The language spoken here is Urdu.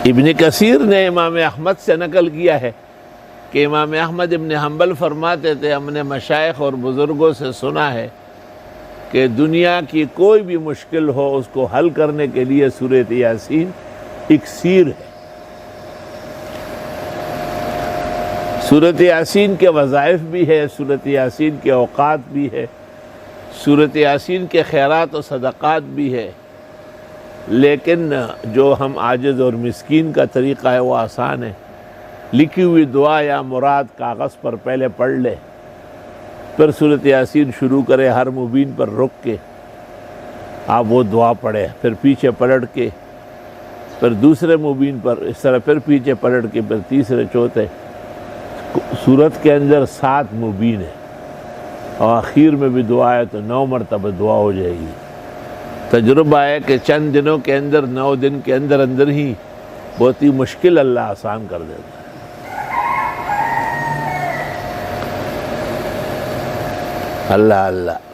ابن کثیر نے امام احمد سے نقل کیا ہے کہ امام احمد ابن حنبل فرماتے تھے ہم نے مشائخ اور بزرگوں سے سنا ہے کہ دنیا کی کوئی بھی مشکل ہو اس کو حل کرنے کے لیے سورۃ یاسین اکسیر ہے۔ سورۃ یاسین کے وظائف بھی ہے، سورۃ یاسین کے اوقات بھی ہے، سورۃ یاسین کے خیرات و صدقات بھی ہے، لیکن جو ہم عاجز اور مسکین کا طریقہ ہے وہ آسان ہے۔ لکھی ہوئی دعا یا مراد کاغذ پر پہلے پڑھ لے، پھر سورۃ یاسین شروع کرے، ہر مبین پر رک کے آپ وہ دعا پڑھے، پھر پیچھے پلٹ کے، پھر دوسرے مبین پر اس طرح، پھر پیچھے پلٹ کے، پھر تیسرے چوتھے۔ سورت کے اندر 7 مبین ہے اور آخر میں بھی دعا ہے تو 9 مرتبہ دعا ہو جائے گی۔ تجربہ ہے کہ چند دنوں کے اندر، 9 دن کے اندر اندر ہی بہت ہی مشکل اللہ آسان کر دیتا ہے۔ اللہ اللہ۔